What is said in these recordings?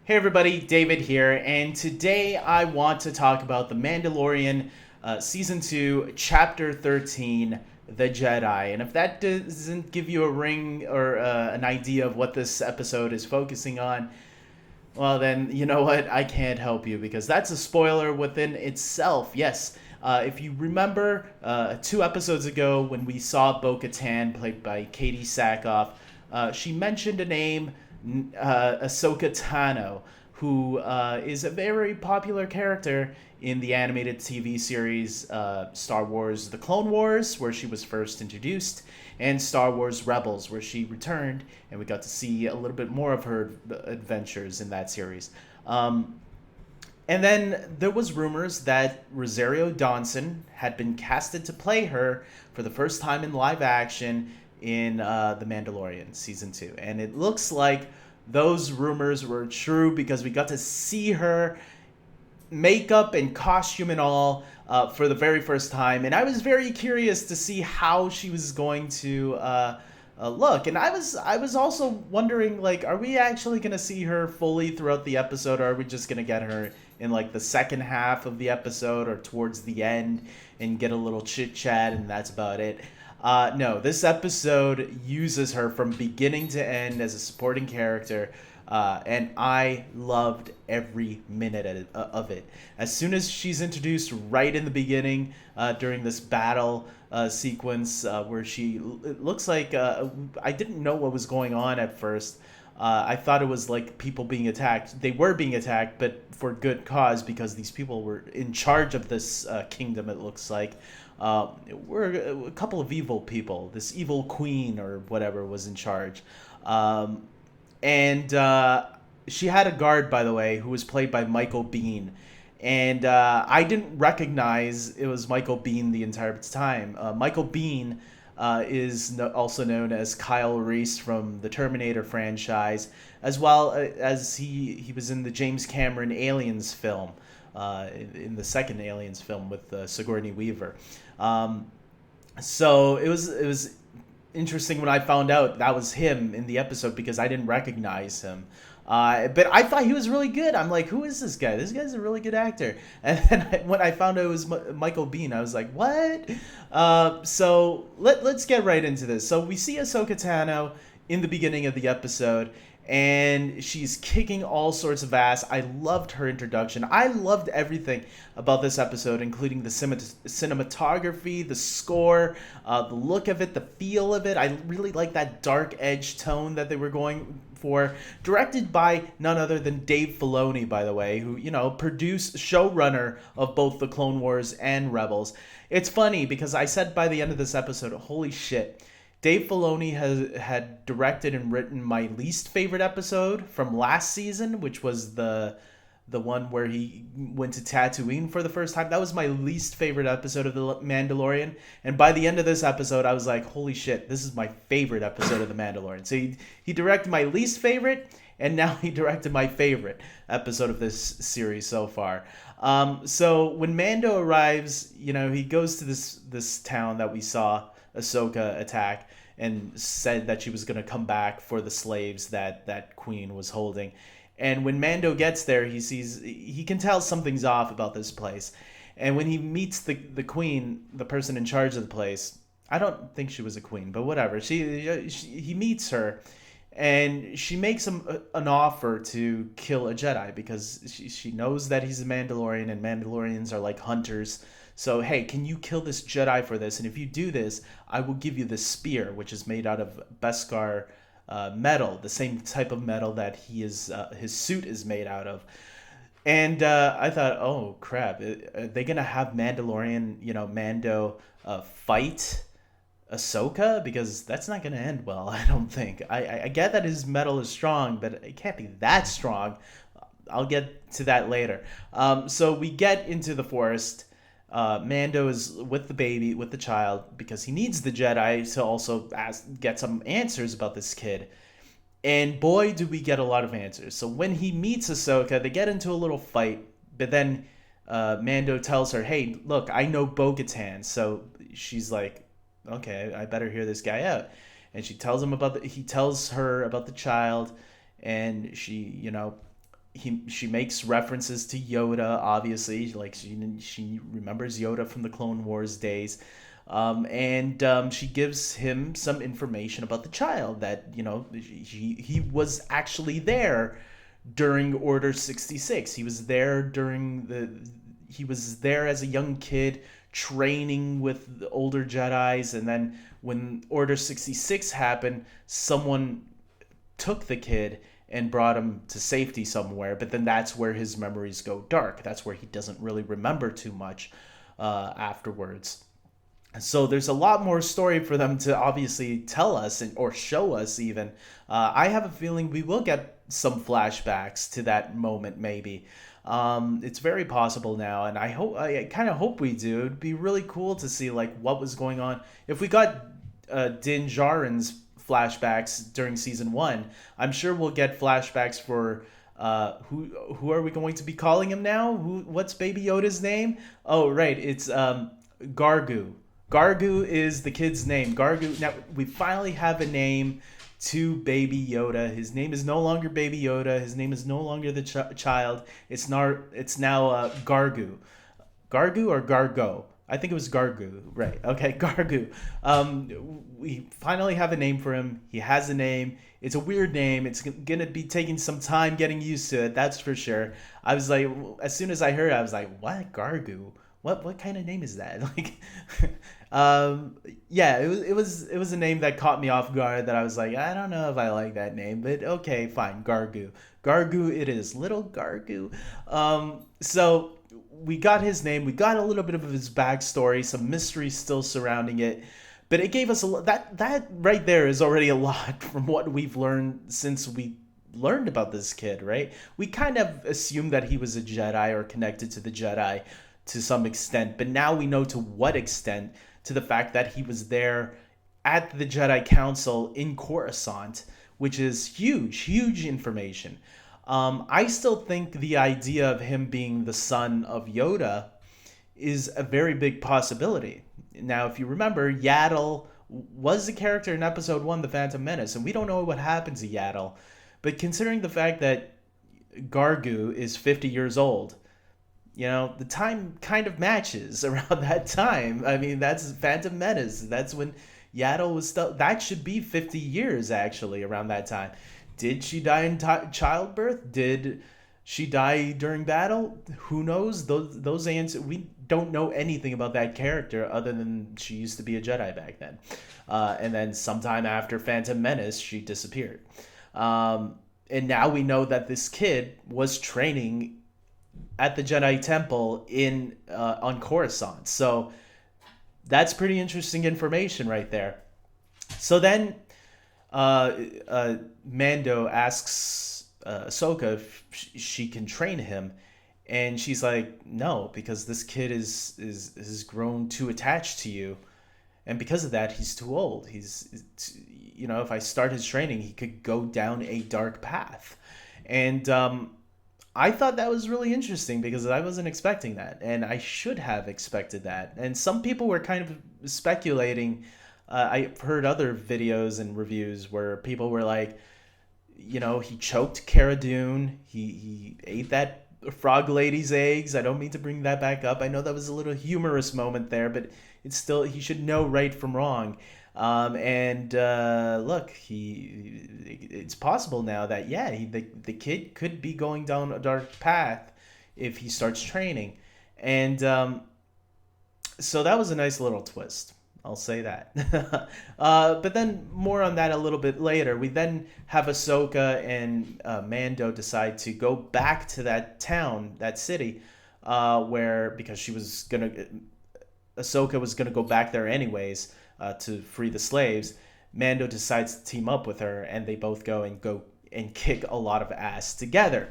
Hey everybody, David here, and today I want to talk about The Mandalorian Season 2, Chapter 13, The Jedi. And if that doesn't give you a ring or an idea of what this episode is focusing on, well then, you know what? I can't help you because that's a spoiler within itself. Yes, if you remember 2 episodes ago when we saw Bo-Katan, played by Katie Sackhoff, she mentioned a name, Ahsoka Tano, who is a very popular character in the animated TV series Star Wars The Clone Wars, where she was first introduced, and Star Wars Rebels, where she returned, and we got to see a little bit more of her adventures in that series. And then there was rumors that Rosario Dawson had been casted to play her for the first time in live action in The Mandalorian season 2, and it looks like those rumors were true because we got to see her makeup and costume and all for the very first time, and I was very curious to see how she was going to look. And I was also wondering, like, are we actually gonna see her fully throughout the episode, or are we just gonna get her in like the second half of the episode or towards the end and get a little chit chat and that's about it? No, this episode uses her from beginning to end as a supporting character, and I loved every minute of it. As soon as she's introduced right in the beginning, during this battle sequence, where it looks like I didn't know what was going on at first. I thought it was like people being attacked. They were being attacked, but for good cause because these people were in charge of this kingdom. It looks like we're a couple of evil people. This evil queen or whatever was in charge, and she had a guard, by the way, who was played by Michael Biehn. And I didn't recognize it was Michael Biehn the entire time. Michael Biehn is also known as Kyle Reese from the Terminator franchise, as well as he was in the James Cameron Aliens film, in the second Aliens film with Sigourney Weaver. So it was interesting when I found out that was him in the episode because I didn't recognize him. But I thought he was really good. I'm like, who is this guy? This guy's a really good actor. And then when I found out it was Michael Biehn, I was like, what? So let's get right into this. So we see Ahsoka Tano in the beginning of the episode, and she's kicking all sorts of ass. I loved her introduction. I loved everything about this episode, including the cinematography, the score, the look of it, the feel of it. I really like that dark edge tone that they were going for. Directed by none other than Dave Filoni, by the way, who, produced, showrunner of both the Clone Wars and Rebels. It's funny because I said by the end of this episode, holy shit, Dave Filoni had directed and written my least favorite episode from last season, which was the one where he went to Tatooine for the first time. That was my least favorite episode of The Mandalorian. And by the end of this episode, I was like, holy shit, this is my favorite episode of The Mandalorian. So he directed my least favorite, and now he directed my favorite episode of this series so far. So when Mando arrives, he goes to this town that we saw Ahsoka attack and said that she was going to come back for the slaves that queen was holding. And when Mando gets there, he can tell something's off about this place. And when he meets the queen, the person in charge of the place, I don't think she was a queen, but whatever. He meets her, and she makes him an offer to kill a Jedi because she knows that he's a Mandalorian, and Mandalorians are like hunters. So, hey, can you kill this Jedi for this? And if you do this, I will give you this spear, which is made out of Beskar metal, the same type of metal that his suit is made out of. And I thought, oh crap, are they gonna have Mandalorian, Mando fight Ahsoka? Because that's not gonna end well, I don't think. I get that his metal is strong, but it can't be that strong. I'll get to that later. So we get into the forest. Mando is with the baby, with the child, because he needs the Jedi to also get some answers about this kid. And boy, do we get a lot of answers. So when he meets Ahsoka, they get into a little fight, but then Mando tells her, hey, look, I know Bo-Katan. So she's like, okay, I better hear this guy out. And he tells her about the child, and she, she makes references to Yoda, obviously, like she remembers Yoda from the Clone Wars days, and she gives him some information about the child that he was actually there during Order 66. He was there as a young kid training with the older Jedis, and then when Order 66 happened, someone took the kid and brought him to safety somewhere, but then that's where his memories go dark. That's where he doesn't really remember too much afterwards. So there's a lot more story for them to obviously tell us or show us even. I have a feeling we will get some flashbacks to that moment maybe. It's very possible now, and I kind of hope we do. It'd be really cool to see like what was going on. If we got Din Djarin's flashbacks during season 1, I'm sure we'll get flashbacks for who are we going to be calling him now? What's Baby Yoda's name? Oh, right, it's Gargu. Gargu is the kid's name. Gargu. Now we finally have a name to Baby Yoda. His name is no longer Baby Yoda. His name is no longer the child. It's now Gargu. Gargu or Gargo? I think it was Gargu. Right. Okay, Gargu. We finally have a name for him. He has a name. It's a weird name. It's going to be taking some time getting used to it. That's for sure. I was like, as soon as I heard it, I was like, what? Gargu? What kind of name is that? Like, yeah, it was a name that caught me off guard. That I was like, I don't know if I like that name, but okay, fine, Gargu, Gargu, it is, little Gargu. So we got his name, we got a little bit of his backstory, some mystery still surrounding it, but it gave us that right there is already a lot from what we've learned since we learned about this kid, right? We kind of assumed that he was a Jedi or connected to the Jedi to some extent, but now we know to what extent, to the fact that he was there at the Jedi Council in Coruscant, which is huge information. I still think the idea of him being the son of Yoda is a very big possibility. Now, if you remember, Yaddle was a character in Episode 1, The Phantom Menace, and we don't know what happened to Yaddle, but considering the fact that Gargu is 50 years old, the time kind of matches around that time. I mean, that's Phantom Menace. That's when Yaddle was still... That should be 50 years, actually, around that time. Did she die in childbirth? Did she die during battle? Who knows? Those answers... We don't know anything about that character other than she used to be a Jedi back then. And then sometime after Phantom Menace, she disappeared. And now we know that this kid was training at the Jedi Temple on Coruscant. So that's pretty interesting information right there. So then Mando asks Ahsoka if she can train him, and she's like, no, because this kid is grown too attached to you, and because of that, he's too old. If I start his training, he could go down a dark path. And I thought that was really interesting because I wasn't expecting that, and I should have expected that. And some people were kind of speculating. I've heard other videos and reviews where people were like, he choked Cara Dune. He ate that frog lady's eggs. I don't mean to bring that back up. I know that was a little humorous moment there, but it's still, he should know right from wrong. Look, it's possible now that, the kid could be going down a dark path if he starts training. And so that was a nice little twist. I'll say that. But then more on that a little bit later. We then have Ahsoka and Mando decide to go back to that town, that city, because Ahsoka was going to go back there anyways, to free the slaves. Mando decides to team up with her, and they both go and kick a lot of ass together.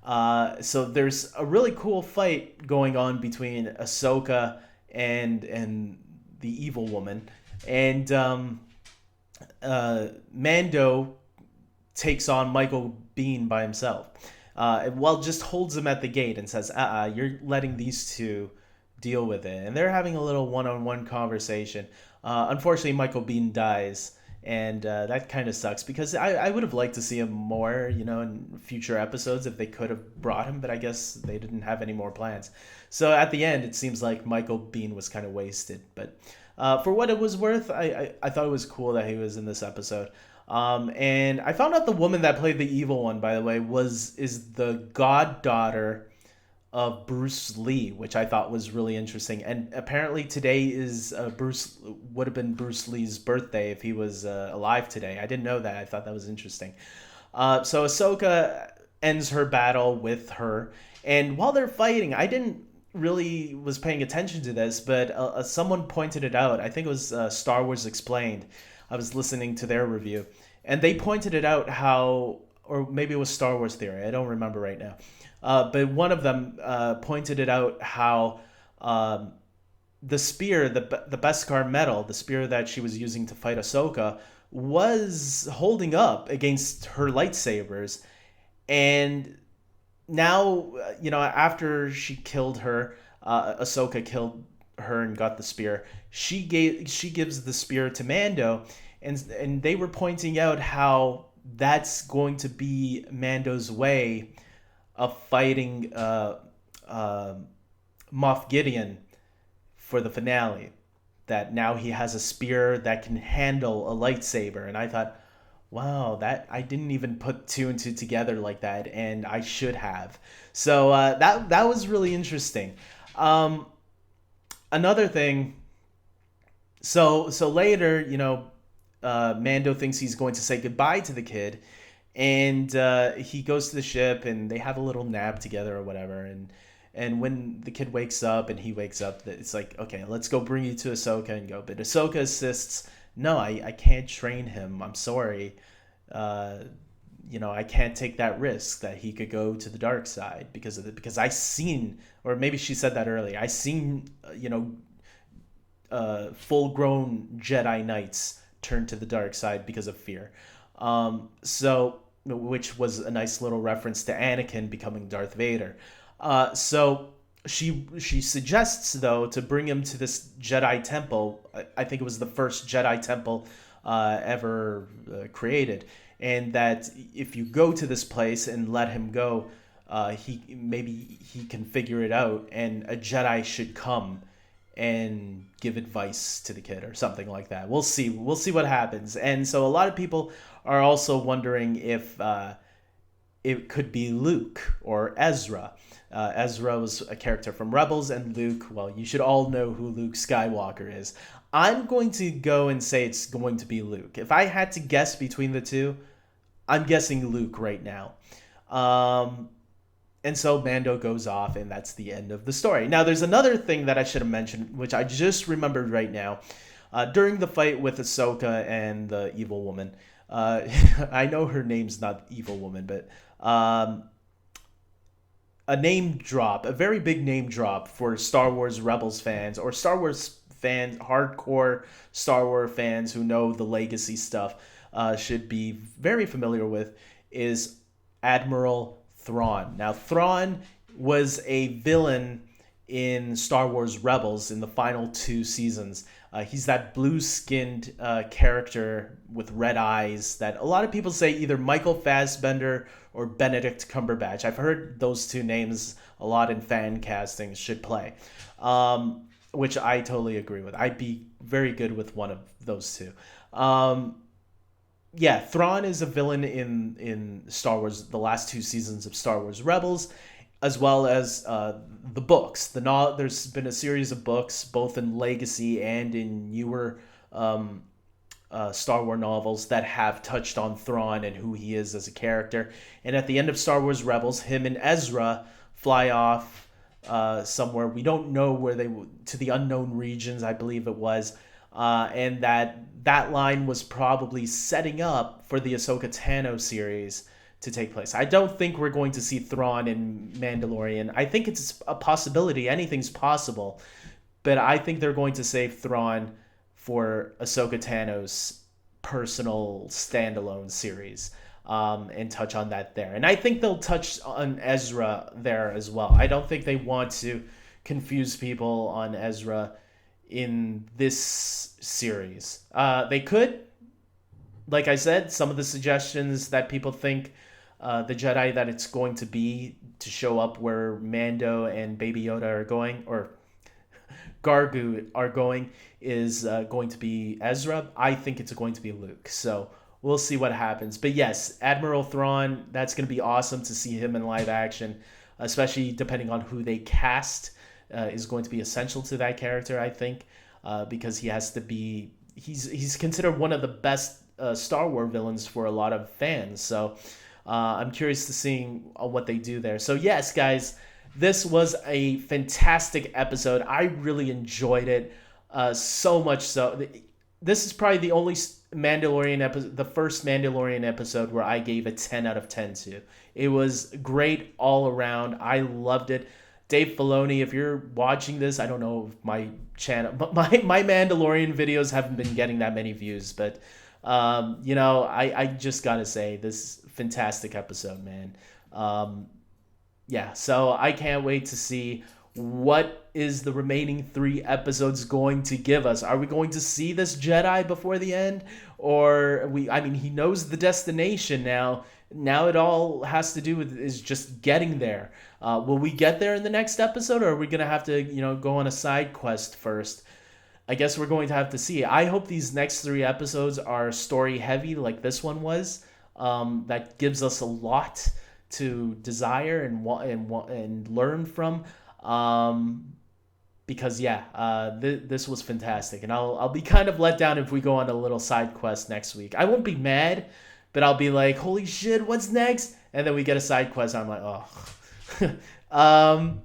So there's a really cool fight going on between Ahsoka and the evil woman, and Mando takes on Michael Biehn by himself. Just holds him at the gate and says, you're letting these two deal with it. And they're having a little one-on-one conversation. Unfortunately, Michael Biehn dies, and that kind of sucks because I would have liked to see him more, in future episodes if they could have brought him, but I guess they didn't have any more plans. So at the end, it seems like Michael Biehn was kind of wasted, but for what it was worth, I thought it was cool that he was in this episode. And I found out the woman that played the evil one, by the way, is the goddaughter of Bruce Lee, which I thought was really interesting. And apparently today is would have been Bruce Lee's birthday if he was alive today. I didn't know that. I thought that was interesting. So Ahsoka ends her battle with her, and while they're fighting, I didn't really was paying attention to this, but someone pointed it out. I think it was Star Wars Explained. I was listening to their review, and they pointed it out how, or maybe it was Star Wars Theory. I don't remember right now. But one of them pointed it out how the spear, the Beskar metal, the spear that she was using to fight Ahsoka, was holding up against her lightsabers. And now, after she killed her, Ahsoka killed her and got the spear. She gives the spear to Mando, and they were pointing out how that's going to be Mando's way of fighting Moff Gideon for the finale. That now he has a spear that can handle a lightsaber, and I thought, wow, that I didn't even put two and two together like that, and I should have. So that was really interesting. Another thing. So later, Mando thinks he's going to say goodbye to the kid, and he goes to the ship, and they have a little nap together or whatever. And when the kid wakes up and he wakes up, it's like, okay, let's go bring you to Ahsoka and go. But Ahsoka insists, no, I can't train him. I'm sorry. I can't take that risk that he could go to the dark side because I seen, or maybe she said that earlier, I seen, full-grown Jedi Knights turn to the dark side because of fear. Which was a nice little reference to Anakin becoming Darth Vader. So she suggests, though, to bring him to this Jedi temple. I think it was the first Jedi temple ever created, and that if you go to this place and let him go, he can figure it out, and a Jedi should come and give advice to the kid or something like that. We'll see what happens. And so a lot of people are also wondering if it could be Luke or Ezra. Ezra was a character from Rebels, and Luke, well, you should all know who Luke Skywalker is. I'm going to go and say it's going to be Luke. If I had to guess between the two, I'm guessing Luke right now. And so Mando goes off, and that's the end of the story. Now, there's another thing that I should have mentioned, which I just remembered right now. During the fight with Ahsoka and the evil woman, I know her name's not Evil Woman, but a name drop, a very big name drop for Star Wars Rebels fans, or Star Wars fans, hardcore Star Wars fans who know the legacy stuff, should be very familiar with, is Admiral Thrawn. Now, Thrawn was a villain in Star Wars Rebels in the final 2 seasons. He's that blue-skinned character with red eyes that a lot of people say either Michael Fassbender or Benedict Cumberbatch. I've heard those 2 names a lot in fan castings should play, which I totally agree with. I'd be very good with one of those 2. Yeah, Thrawn is a villain in Star Wars, the last 2 seasons of Star Wars Rebels, as well as the books. There's been a series of books, both in Legacy and in newer Star Wars novels, that have touched on Thrawn and who he is as a character. And at the end of Star Wars Rebels, him and Ezra fly off somewhere. We don't know where to the unknown regions, I believe it was. And that line was probably setting up for the Ahsoka Tano series to take place. I don't think we're going to see Thrawn in Mandalorian. I think it's a possibility. Anything's possible. But I think they're going to save Thrawn for Ahsoka Tano's personal standalone series, and touch on that there. And I think they'll touch on Ezra there as well. I don't think they want to confuse people on Ezra in this series. They could, like I said, some of the suggestions that people think the Jedi that it's going to be to show up where Mando and Baby Yoda are going, or Gargu are going, is going to be Ezra. I think it's going to be Luke. So we'll see what happens. But yes, Admiral Thrawn, that's going to be awesome to see him in live action, especially depending on who they cast, is going to be essential to that character, I think, because he has to be. He's considered one of the best Star Wars villains for a lot of fans. So I'm curious to seeing what they do there. So yes, guys, this was a fantastic episode. I really enjoyed it so much so. This is probably the only Mandalorian episode, the first Mandalorian episode where I gave a 10 out of 10 to. It was great all around. I loved it. Dave Filoni, if you're watching this, I don't know if my channel, but my Mandalorian videos haven't been getting that many views, but I just gotta say, this fantastic episode, man. Yeah, so I can't wait to see what is the remaining 3 episodes going to give us. Are we going to see this Jedi before the end? Or he knows the destination now. Now it all has to do with is just getting there. Will we get there in the next episode, or are we going to have to, go on a side quest first? I guess we're going to have to see. I hope these next 3 episodes are story heavy like this one was. That gives us a lot to desire and learn from. Because this was fantastic, and I'll be kind of let down if we go on a little side quest next week. I won't be mad, but I'll be like, holy shit, what's next? And then we get a side quest, and I'm like, oh.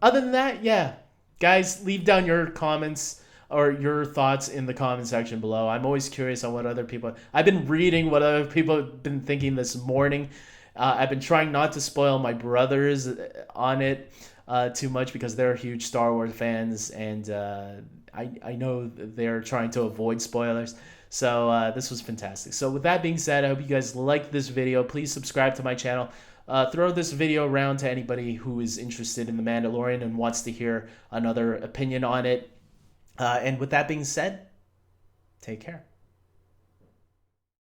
Other than that, yeah, guys, leave down your comments or your thoughts in the comment section below. I'm always curious on what other people. I've been reading what other people have been thinking this morning. I've been trying not to spoil my brothers on it too much because they're huge Star Wars fans, and I know they're trying to avoid spoilers. So this was fantastic. So with that being said, I hope you guys liked this video. Please subscribe to my channel. Throw this video around to anybody who is interested in The Mandalorian and wants to hear another opinion on it. And with that being said, take care.